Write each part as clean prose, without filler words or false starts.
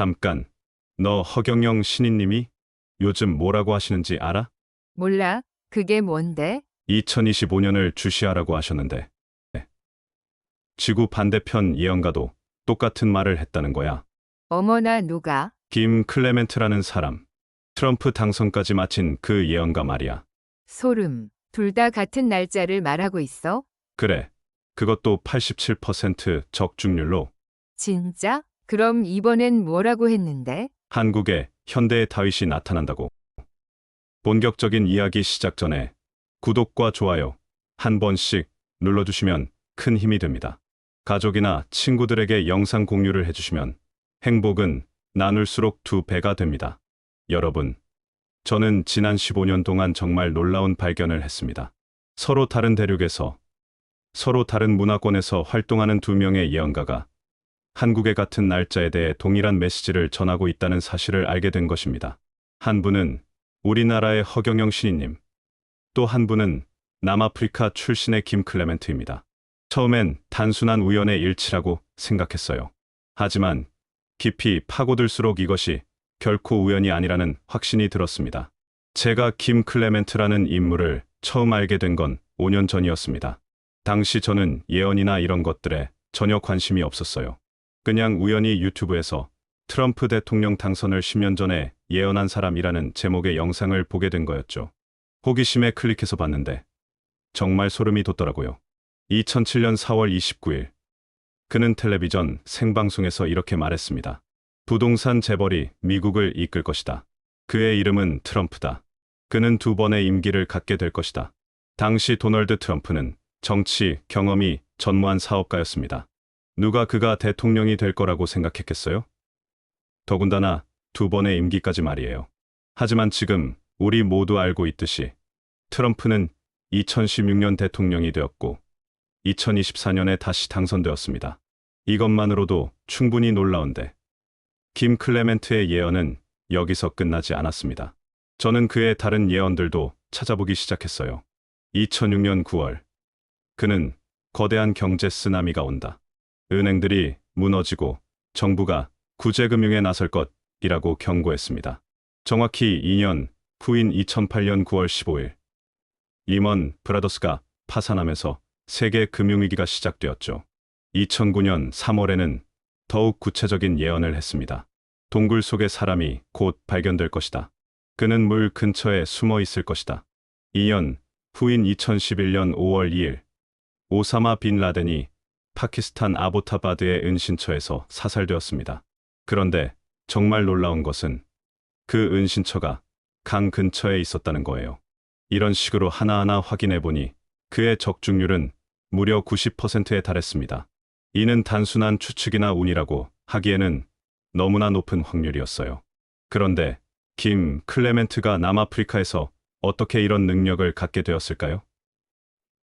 잠깐, 너 허경영 신인님이 요즘 뭐라고 하시는지 알아? 몰라. 그게 뭔데? 2025년을 주시하라고 하셨는데, 네. 지구 반대편 예언가도 똑같은 말을 했다는 거야. 어머나 누가? 김 클레멘트라는 사람, 트럼프 당선까지 마친 그 예언가 말이야. 소름. 둘 다 같은 날짜를 말하고 있어? 그래, 그것도 87% 적중률로 진짜? 그럼 이번엔 뭐라고 했는데? 한국에 현대의 다윗이 나타난다고. 본격적인 이야기 시작 전에 구독과 좋아요 한 번씩 눌러주시면 큰 힘이 됩니다. 가족이나 친구들에게 영상 공유를 해주시면 행복은 나눌수록 두 배가 됩니다. 여러분, 저는 지난 15년 동안 정말 놀라운 발견을 했습니다. 서로 다른 대륙에서, 서로 다른 문화권에서 활동하는 두 명의 예언가가 한국의 같은 날짜에 대해 동일한 메시지를 전하고 있다는 사실을 알게 된 것입니다. 한 분은 우리나라의 허경영 신인님, 또 한 분은 남아프리카 출신의 김 클레멘트입니다. 처음엔 단순한 우연의 일치라고 생각했어요. 하지만 깊이 파고들수록 이것이 결코 우연이 아니라는 확신이 들었습니다. 제가 김 클레멘트라는 인물을 처음 알게 된 건 5년 전이었습니다. 당시 저는 예언이나 이런 것들에 전혀 관심이 없었어요. 그냥 우연히 유튜브에서 트럼프 대통령 당선을 10년 전에 예언한 사람이라는 제목의 영상을 보게 된 거였죠. 호기심에 클릭해서 봤는데 정말 소름이 돋더라고요. 2007년 4월 29일, 그는 텔레비전 생방송에서 이렇게 말했습니다. 부동산 재벌이 미국을 이끌 것이다. 그의 이름은 트럼프다. 그는 두 번의 임기를 갖게 될 것이다. 당시 도널드 트럼프는 정치 경험이 전무한 사업가였습니다. 누가 그가 대통령이 될 거라고 생각했겠어요? 더군다나 두 번의 임기까지 말이에요. 하지만 지금 우리 모두 알고 있듯이 트럼프는 2016년 대통령이 되었고 2024년에 다시 당선되었습니다. 이것만으로도 충분히 놀라운데 김 클레멘트의 예언은 여기서 끝나지 않았습니다. 저는 그의 다른 예언들도 찾아보기 시작했어요. 2006년 9월, 그는 거대한 경제 쓰나미가 온다. 은행들이 무너지고 정부가 구제금융에 나설 것이라고 경고했습니다. 정확히 2년 후인 2008년 9월 15일, 리먼 브라더스가 파산하면서 세계 금융위기가 시작되었죠. 2009년 3월에는 더욱 구체적인 예언을 했습니다. 동굴 속의 사람이 곧 발견될 것이다. 그는 물 근처에 숨어 있을 것이다. 2년 후인 2011년 5월 2일, 오사마 빈 라덴이 파키스탄 아보타바드의 은신처에서 사살되었습니다. 그런데 정말 놀라운 것은 그 은신처가 강 근처에 있었다는 거예요. 이런 식으로 하나하나 확인해 보니 그의 적중률은 무려 90%에 달했습니다. 이는 단순한 추측이나 운이라고 하기에는 너무나 높은 확률이었어요. 그런데 김 클레멘트가 남아프리카에서 어떻게 이런 능력을 갖게 되었을까요?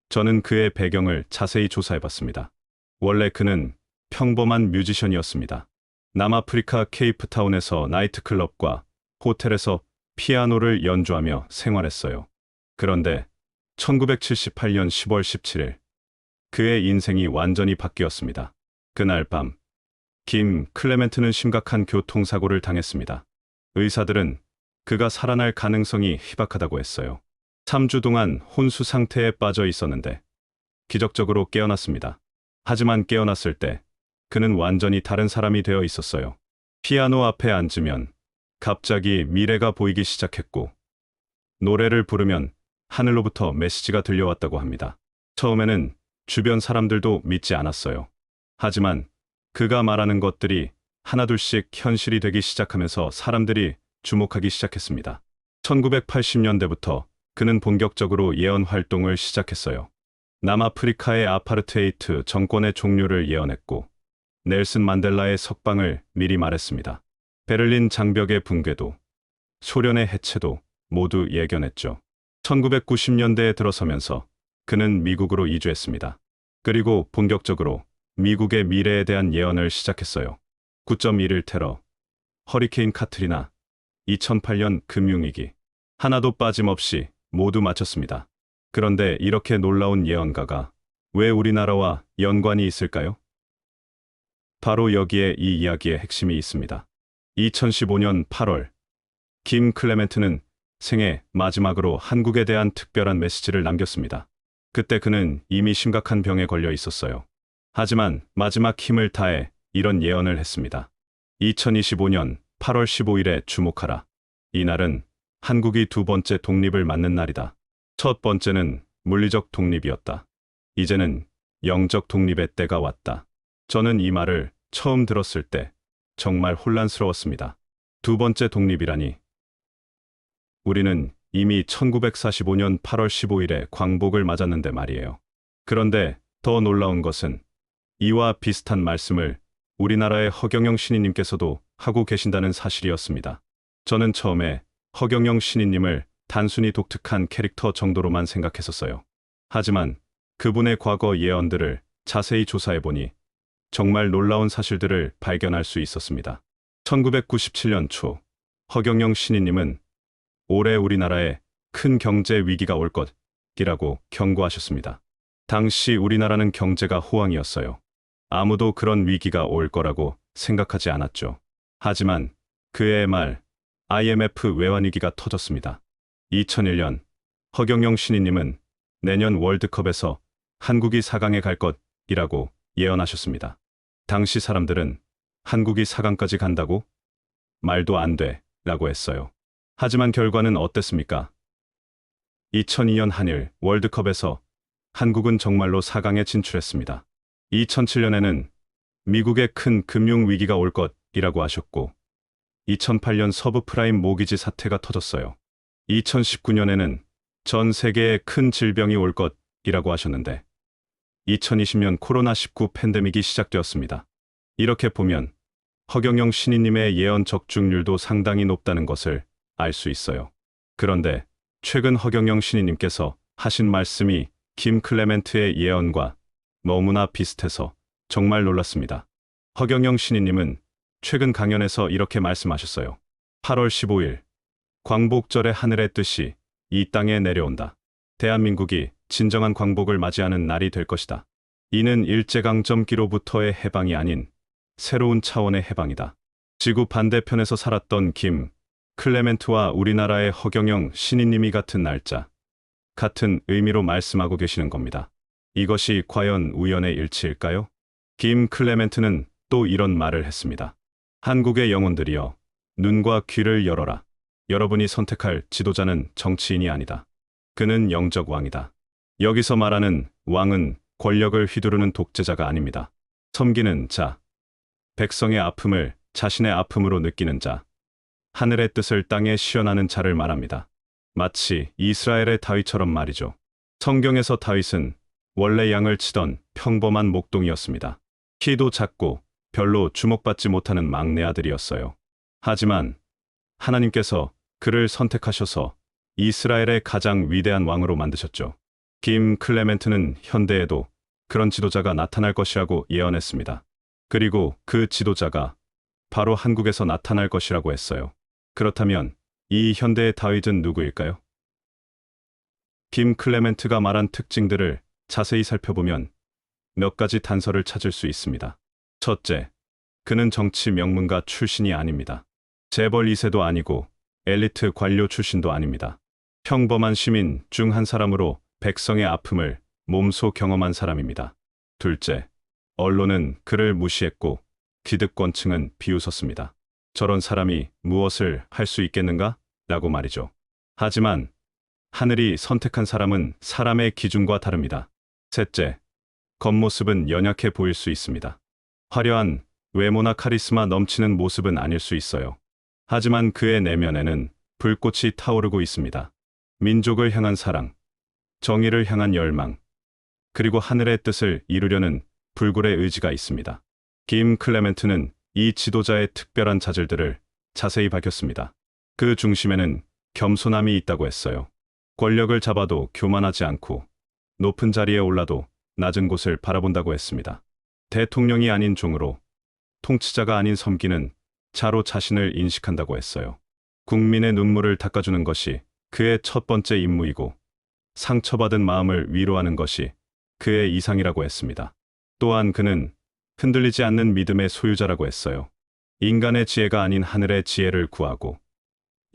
저는 그의 배경을 자세히 조사해 봤습니다. 원래 그는 평범한 뮤지션이었습니다. 남아프리카 케이프타운에서 나이트클럽과 호텔에서 피아노를 연주하며 생활했어요. 그런데 1978년 10월 17일, 그의 인생이 완전히 바뀌었습니다. 그날 밤, 김 클레멘트는 심각한 교통사고를 당했습니다. 의사들은 그가 살아날 가능성이 희박하다고 했어요. 3주 동안 혼수 상태에 빠져 있었는데 기적적으로 깨어났습니다. 하지만 깨어났을 때 그는 완전히 다른 사람이 되어 있었어요. 피아노 앞에 앉으면 갑자기 미래가 보이기 시작했고 노래를 부르면 하늘로부터 메시지가 들려왔다고 합니다. 처음에는 주변 사람들도 믿지 않았어요. 하지만 그가 말하는 것들이 하나둘씩 현실이 되기 시작하면서 사람들이 주목하기 시작했습니다. 1980년대부터 그는 본격적으로 예언 활동을 시작했어요. 남아프리카의 아파르테이트 정권의 종료를 예언했고 넬슨 만델라의 석방을 미리 말했습니다. 베를린 장벽의 붕괴도, 소련의 해체도 모두 예견했죠. 1990년대에 들어서면서 그는 미국으로 이주했습니다. 그리고 본격적으로 미국의 미래에 대한 예언을 시작했어요. 9.11 테러, 허리케인 카트리나, 2008년 금융위기, 하나도 빠짐없이 모두 마쳤습니다. 그런데 이렇게 놀라운 예언가가 왜 우리나라와 연관이 있을까요? 바로 여기에 이 이야기의 핵심이 있습니다. 2015년 8월, 김 클레멘트는 생애 마지막으로 한국에 대한 특별한 메시지를 남겼습니다. 그때 그는 이미 심각한 병에 걸려 있었어요. 하지만 마지막 힘을 다해 이런 예언을 했습니다. 2025년 8월 15일에 주목하라. 이날은 한국이 두 번째 독립을 맞는 날이다. 첫 번째는 물리적 독립이었다. 이제는 영적 독립의 때가 왔다. 저는 이 말을 처음 들었을 때 정말 혼란스러웠습니다. 두 번째 독립이라니. 우리는 이미 1945년 8월 15일에 광복을 맞았는데 말이에요. 그런데 더 놀라운 것은 이와 비슷한 말씀을 우리나라의 허경영 신인님께서도 하고 계신다는 사실이었습니다. 저는 처음에 허경영 신인님을 단순히 독특한 캐릭터 정도로만 생각했었어요. 하지만 그분의 과거 예언들을 자세히 조사해보니 정말 놀라운 사실들을 발견할 수 있었습니다. 1997년 초 허경영 신인님은 올해 우리나라에 큰 경제 위기가 올 것이라고 경고하셨습니다. 당시 우리나라는 경제가 호황이었어요. 아무도 그런 위기가 올 거라고 생각하지 않았죠. 하지만 그해의 말 IMF 외환위기가 터졌습니다. 2001년 허경영 신인님은 내년 월드컵에서 한국이 4강에 갈 것이라고 예언하셨습니다. 당시 사람들은 한국이 4강까지 간다고? 말도 안 돼 라고 했어요. 하지만 결과는 어땠습니까? 2002년 한일 월드컵에서 한국은 정말로 4강에 진출했습니다. 2007년에는 미국의 큰 금융위기가 올 것이라고 하셨고 2008년 서브프라임 모기지 사태가 터졌어요. 2019년에는 전 세계에 큰 질병이 올 것이라고 하셨는데 2020년 코로나19 팬데믹이 시작되었습니다. 이렇게 보면 허경영 신인님의 예언 적중률도 상당히 높다는 것을 알 수 있어요. 그런데 최근 허경영 신인님께서 하신 말씀이 김 클레멘트의 예언과 너무나 비슷해서 정말 놀랐습니다. 허경영 신인님은 최근 강연에서 이렇게 말씀하셨어요. 8월 15일 광복절의 하늘의 뜻이 이 땅에 내려온다. 대한민국이 진정한 광복을 맞이하는 날이 될 것이다. 이는 일제강점기로부터의 해방이 아닌 새로운 차원의 해방이다. 지구 반대편에서 살았던 김 클레멘트와 우리나라의 허경영 신인님이 같은 날짜, 같은 의미로 말씀하고 계시는 겁니다. 이것이 과연 우연의 일치일까요? 김 클레멘트는 또 이런 말을 했습니다. 한국의 영혼들이여, 눈과 귀를 열어라. 여러분이 선택할 지도자는 정치인이 아니다. 그는 영적 왕이다. 여기서 말하는 왕은 권력을 휘두르는 독재자가 아닙니다. 섬기는 자, 백성의 아픔을 자신의 아픔으로 느끼는 자, 하늘의 뜻을 땅에 시연하는 자를 말합니다. 마치 이스라엘의 다윗처럼 말이죠. 성경에서 다윗은 원래 양을 치던 평범한 목동이었습니다. 키도 작고 별로 주목받지 못하는 막내 아들이었어요. 하지만 하나님께서 그를 선택하셔서 이스라엘의 가장 위대한 왕으로 만드셨죠. 김 클레멘트는 현대에도 그런 지도자가 나타날 것이라고 예언했습니다. 그리고 그 지도자가 바로 한국에서 나타날 것이라고 했어요. 그렇다면 이 현대의 다윗은 누구일까요? 김 클레멘트가 말한 특징들을 자세히 살펴보면 몇 가지 단서를 찾을 수 있습니다. 첫째, 그는 정치 명문가 출신이 아닙니다. 재벌 2세도 아니고 엘리트 관료 출신도 아닙니다. 평범한 시민 중 한 사람으로 백성의 아픔을 몸소 경험한 사람입니다. 둘째, 언론은 그를 무시했고 기득권층은 비웃었습니다. 저런 사람이 무엇을 할 수 있겠는가? 라고 말이죠. 하지만 하늘이 선택한 사람은 사람의 기준과 다릅니다. 셋째, 겉모습은 연약해 보일 수 있습니다. 화려한 외모나 카리스마 넘치는 모습은 아닐 수 있어요. 하지만 그의 내면에는 불꽃이 타오르고 있습니다. 민족을 향한 사랑, 정의를 향한 열망, 그리고 하늘의 뜻을 이루려는 불굴의 의지가 있습니다. 김 클레멘트는 이 지도자의 특별한 자질들을 자세히 밝혔습니다. 그 중심에는 겸손함이 있다고 했어요. 권력을 잡아도 교만하지 않고 높은 자리에 올라도 낮은 곳을 바라본다고 했습니다. 대통령이 아닌 종으로, 통치자가 아닌 섬기는 자로 자신을 인식한다고 했어요. 국민의 눈물을 닦아주는 것이 그의 첫 번째 임무이고 상처받은 마음을 위로하는 것이 그의 이상이라고 했습니다. 또한 그는 흔들리지 않는 믿음의 소유자라고 했어요. 인간의 지혜가 아닌 하늘의 지혜를 구하고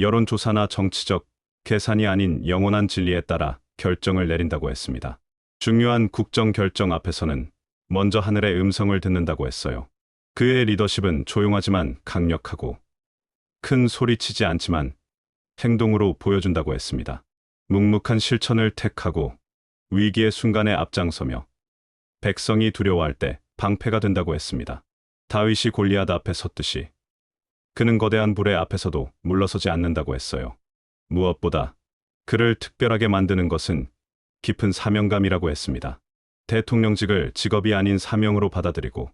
여론조사나 정치적 계산이 아닌 영원한 진리에 따라 결정을 내린다고 했습니다. 중요한 국정 결정 앞에서는 먼저 하늘의 음성을 듣는다고 했어요. 그의 리더십은 조용하지만 강력하고 큰 소리치지 않지만 행동으로 보여준다고 했습니다. 묵묵한 실천을 택하고 위기의 순간에 앞장서며 백성이 두려워할 때 방패가 된다고 했습니다. 다윗이 골리앗 앞에 섰듯이 그는 거대한 불의 앞에서도 물러서지 않는다고 했어요. 무엇보다 그를 특별하게 만드는 것은 깊은 사명감이라고 했습니다. 대통령직을 직업이 아닌 사명으로 받아들이고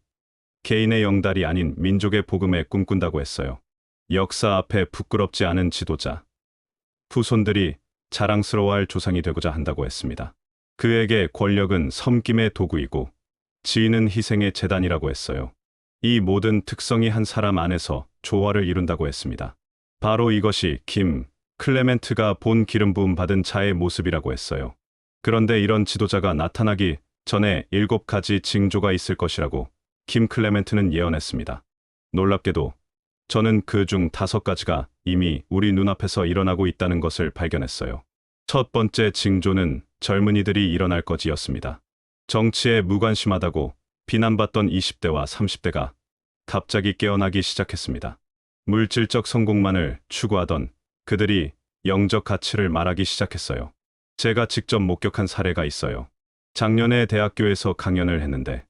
개인의 영달이 아닌 민족의 복음에 꿈꾼다고 했어요. 역사 앞에 부끄럽지 않은 지도자, 후손들이 자랑스러워할 조상이 되고자 한다고 했습니다. 그에게 권력은 섬김의 도구이고 지위는 희생의 재단이라고 했어요. 이 모든 특성이 한 사람 안에서 조화를 이룬다고 했습니다. 바로 이것이 김 클레멘트가 본 기름 부음 받은 자의 모습이라고 했어요. 그런데 이런 지도자가 나타나기 전에 7가지 징조가 있을 것이라고 김 클레멘트는 예언했습니다. 놀랍게도 저는 그 중 5가지가 이미 우리 눈앞에서 일어나고 있다는 것을 발견했어요. 첫 번째 징조는 젊은이들이 일어날 것이었습니다. 정치에 무관심하다고 비난받던 20대와 30대가 갑자기 깨어나기 시작했습니다. 물질적 성공만을 추구하던 그들이 영적 가치를 말하기 시작했어요. 제가 직접 목격한 사례가 있어요. 작년에 대학교에서 강연을 했는데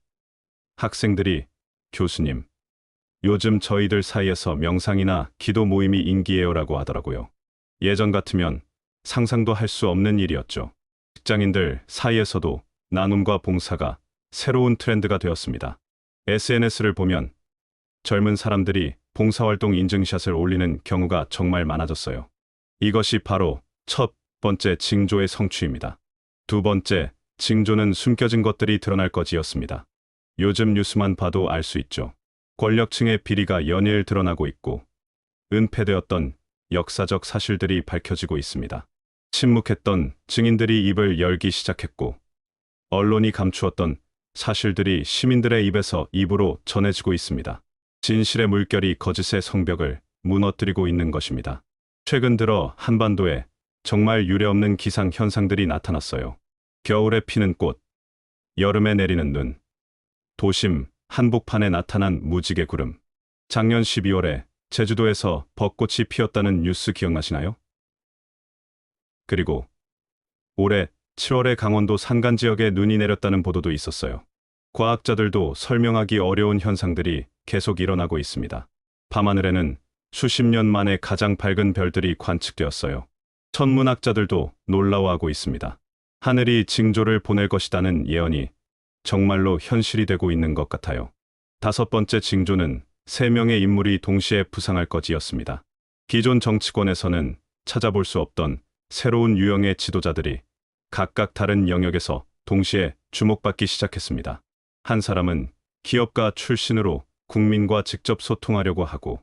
학생들이 교수님, 요즘 저희들 사이에서 명상이나 기도 모임이 인기예요라고 하더라고요. 예전 같으면 상상도 할 수 없는 일이었죠. 직장인들 사이에서도 나눔과 봉사가 새로운 트렌드가 되었습니다. SNS를 보면 젊은 사람들이 봉사활동 인증샷을 올리는 경우가 정말 많아졌어요. 이것이 바로 첫 번째 징조의 성취입니다. 두 번째 징조는 숨겨진 것들이 드러날 것이었습니다. 요즘 뉴스만 봐도 알 수 있죠. 권력층의 비리가 연일 드러나고 있고 은폐되었던 역사적 사실들이 밝혀지고 있습니다. 침묵했던 증인들이 입을 열기 시작했고 언론이 감추었던 사실들이 시민들의 입에서 입으로 전해지고 있습니다. 진실의 물결이 거짓의 성벽을 무너뜨리고 있는 것입니다. 최근 들어 한반도에 정말 유례없는 기상 현상들이 나타났어요. 겨울에 피는 꽃, 여름에 내리는 눈, 도심 한복판에 나타난 무지개 구름. 작년 12월에 제주도에서 벚꽃이 피었다는 뉴스 기억나시나요? 그리고 올해 7월에 강원도 산간 지역에 눈이 내렸다는 보도도 있었어요. 과학자들도 설명하기 어려운 현상들이 계속 일어나고 있습니다. 밤하늘에는 수십 년 만에 가장 밝은 별들이 관측되었어요. 천문학자들도 놀라워하고 있습니다. 하늘이 징조를 보낼 것이라는 예언이 정말로 현실이 되고 있는 것 같아요. 다섯 번째 징조는 3명의 인물이 동시에 부상할 것이었습니다. 기존 정치권에서는 찾아볼 수 없던 새로운 유형의 지도자들이 각각 다른 영역에서 동시에 주목받기 시작했습니다. 한 사람은 기업가 출신으로 국민과 직접 소통하려고 하고,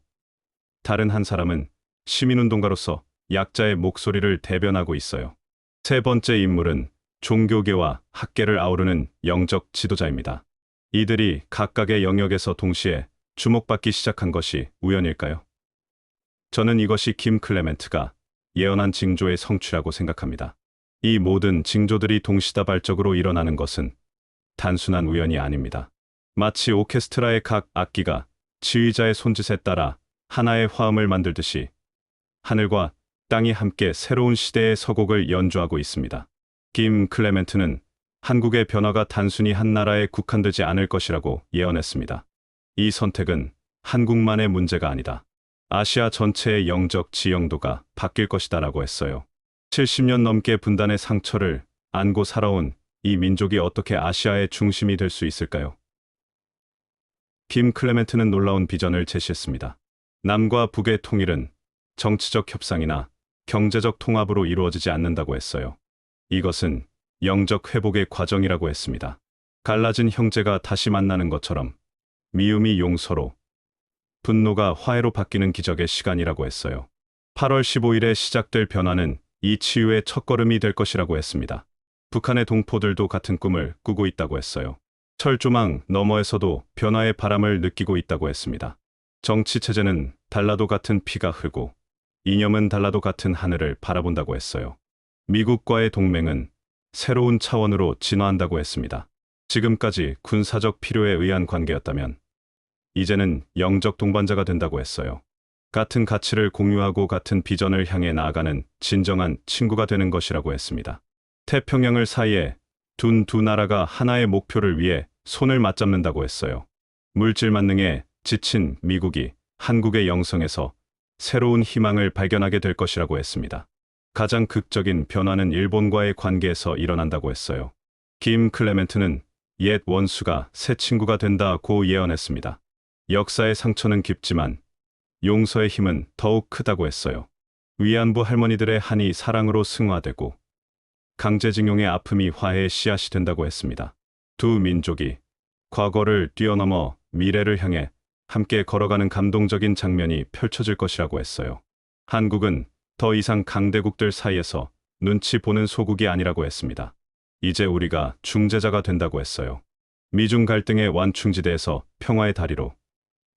다른 한 사람은 시민운동가로서 약자의 목소리를 대변하고 있어요. 세 번째 인물은 종교계와 학계를 아우르는 영적 지도자입니다. 이들이 각각의 영역에서 동시에 주목받기 시작한 것이 우연일까요? 저는 이것이 김 클레멘트가 예언한 징조의 성취라고 생각합니다. 이 모든 징조들이 동시다발적으로 일어나는 것은 단순한 우연이 아닙니다. 마치 오케스트라의 각 악기가 지휘자의 손짓에 따라 하나의 화음을 만들듯이 하늘과 땅이 함께 새로운 시대의 서곡을 연주하고 있습니다. 김 클레멘트는 한국의 변화가 단순히 한 나라에 국한되지 않을 것이라고 예언했습니다. 이 선택은 한국만의 문제가 아니다. 아시아 전체의 영적 지형도가 바뀔 것이다라고 했어요. 70년 넘게 분단의 상처를 안고 살아온 이 민족이 어떻게 아시아의 중심이 될 수 있을까요? 김 클레멘트는 놀라운 비전을 제시했습니다. 남과 북의 통일은 정치적 협상이나 경제적 통합으로 이루어지지 않는다고 했어요. 이것은 영적 회복의 과정이라고 했습니다. 갈라진 형제가 다시 만나는 것처럼 미움이 용서로, 분노가 화해로 바뀌는 기적의 시간이라고 했어요. 8월 15일에 시작될 변화는 이 치유의 첫걸음이 될 것이라고 했습니다. 북한의 동포들도 같은 꿈을 꾸고 있다고 했어요. 철조망 너머에서도 변화의 바람을 느끼고 있다고 했습니다. 정치 체제는 달라도 같은 피가 흐르고 이념은 달라도 같은 하늘을 바라본다고 했어요. 미국과의 동맹은 새로운 차원으로 진화한다고 했습니다. 지금까지 군사적 필요에 의한 관계였다면 이제는 영적 동반자가 된다고 했어요. 같은 가치를 공유하고 같은 비전을 향해 나아가는 진정한 친구가 되는 것이라고 했습니다. 태평양을 사이에 둔 두 나라가 하나의 목표를 위해 손을 맞잡는다고 했어요. 물질 만능에 지친 미국이 한국의 영성에서 새로운 희망을 발견하게 될 것이라고 했습니다. 가장 극적인 변화는 일본과의 관계에서 일어난다고 했어요. 김 클레멘트는 옛 원수가 새 친구가 된다고 예언했습니다. 역사의 상처는 깊지만 용서의 힘은 더욱 크다고 했어요. 위안부 할머니들의 한이 사랑으로 승화되고 강제징용의 아픔이 화해의 씨앗이 된다고 했습니다. 두 민족이 과거를 뛰어넘어 미래를 향해 함께 걸어가는 감동적인 장면이 펼쳐질 것이라고 했어요. 한국은 더 이상 강대국들 사이에서 눈치 보는 소국이 아니라고 했습니다. 이제 우리가 중재자가 된다고 했어요. 미중 갈등의 완충지대에서 평화의 다리로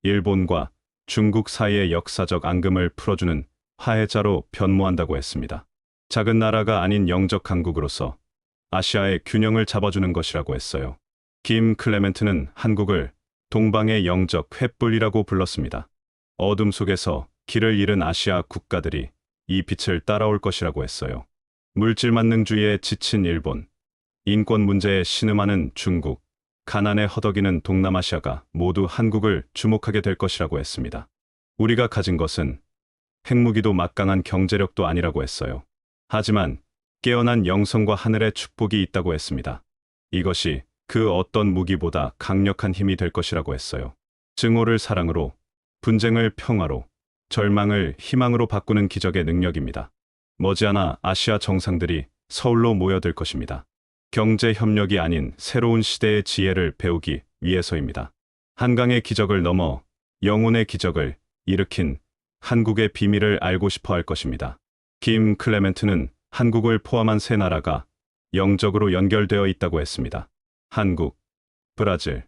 일본과 중국 사이의 역사적 앙금을 풀어주는 화해자로 변모한다고 했습니다. 작은 나라가 아닌 영적 강국으로서 아시아의 균형을 잡아주는 것이라고 했어요. 김 클레멘트는 한국을 동방의 영적 횃불이라고 불렀습니다. 어둠 속에서 길을 잃은 아시아 국가들이 이 빛을 따라올 것이라고 했어요. 물질 만능주의에 지친 일본, 인권 문제에 신음하는 중국, 가난에 허덕이는 동남아시아가 모두 한국을 주목하게 될 것이라고 했습니다. 우리가 가진 것은 핵무기도 막강한 경제력도 아니라고 했어요. 하지만 깨어난 영성과 하늘의 축복이 있다고 했습니다. 이것이 그 어떤 무기보다 강력한 힘이 될 것이라고 했어요. 증오를 사랑으로, 분쟁을 평화로, 절망을 희망으로 바꾸는 기적의 능력입니다. 머지않아 아시아 정상들이 서울로 모여들 것입니다. 경제 협력이 아닌 새로운 시대의 지혜를 배우기 위해서입니다. 한강의 기적을 넘어 영혼의 기적을 일으킨 한국의 비밀을 알고 싶어 할 것입니다. 김 클레멘트는 한국을 포함한 세 나라가 영적으로 연결되어 있다고 했습니다. 한국, 브라질,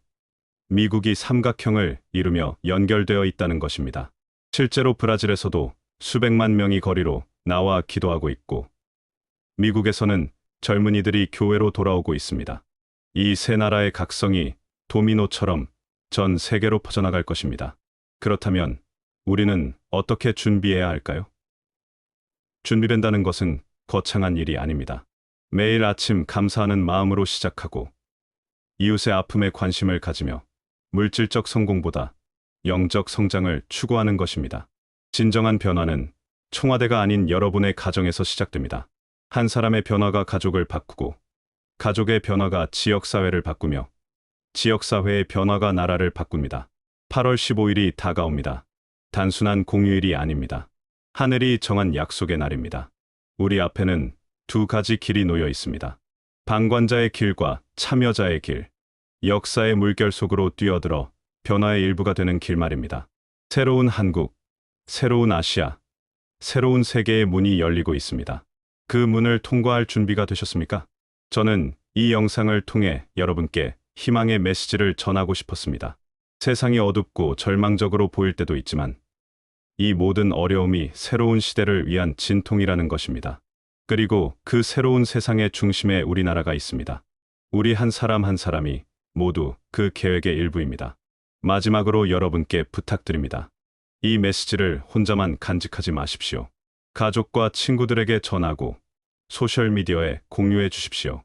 미국이 삼각형을 이루며 연결되어 있다는 것입니다. 실제로 브라질에서도 수백만 명이 거리로 나와 기도하고 있고 미국에서는 젊은이들이 교회로 돌아오고 있습니다. 이 세 나라의 각성이 도미노처럼 전 세계로 퍼져나갈 것입니다. 그렇다면 우리는 어떻게 준비해야 할까요? 준비된다는 것은 거창한 일이 아닙니다. 매일 아침 감사하는 마음으로 시작하고 이웃의 아픔에 관심을 가지며 물질적 성공보다 영적 성장을 추구하는 것입니다. 진정한 변화는 청와대가 아닌 여러분의 가정에서 시작됩니다. 한 사람의 변화가 가족을 바꾸고 가족의 변화가 지역사회를 바꾸며 지역사회의 변화가 나라를 바꿉니다. 8월 15일이 다가옵니다. 단순한 공휴일이 아닙니다. 하늘이 정한 약속의 날입니다. 우리 앞에는 두 가지 길이 놓여 있습니다. 방관자의 길과 참여자의 길. 역사의 물결 속으로 뛰어들어 변화의 일부가 되는 길 말입니다. 새로운 한국, 새로운 아시아, 새로운 세계의 문이 열리고 있습니다. 그 문을 통과할 준비가 되셨습니까? 저는 이 영상을 통해 여러분께 희망의 메시지를 전하고 싶었습니다. 세상이 어둡고 절망적으로 보일 때도 있지만 이 모든 어려움이 새로운 시대를 위한 진통이라는 것입니다. 그리고 그 새로운 세상의 중심에 우리나라가 있습니다. 우리 한 사람 한 사람이 모두 그 계획의 일부입니다. 마지막으로 여러분께 부탁드립니다. 이 메시지를 혼자만 간직하지 마십시오. 가족과 친구들에게 전하고 소셜미디어에 공유해 주십시오.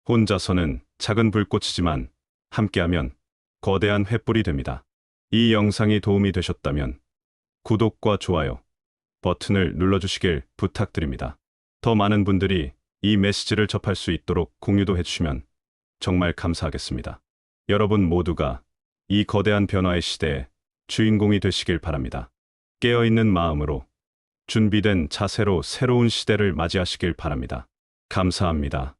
혼자서는 작은 불꽃이지만 함께하면 거대한 횃불이 됩니다. 이 영상이 도움이 되셨다면 구독과 좋아요 버튼을 눌러주시길 부탁드립니다. 더 많은 분들이 이 메시지를 접할 수 있도록 공유도 해주시면 정말 감사하겠습니다. 여러분 모두가 이 거대한 변화의 시대에 주인공이 되시길 바랍니다. 깨어있는 마음으로 준비된 자세로 새로운 시대를 맞이하시길 바랍니다. 감사합니다.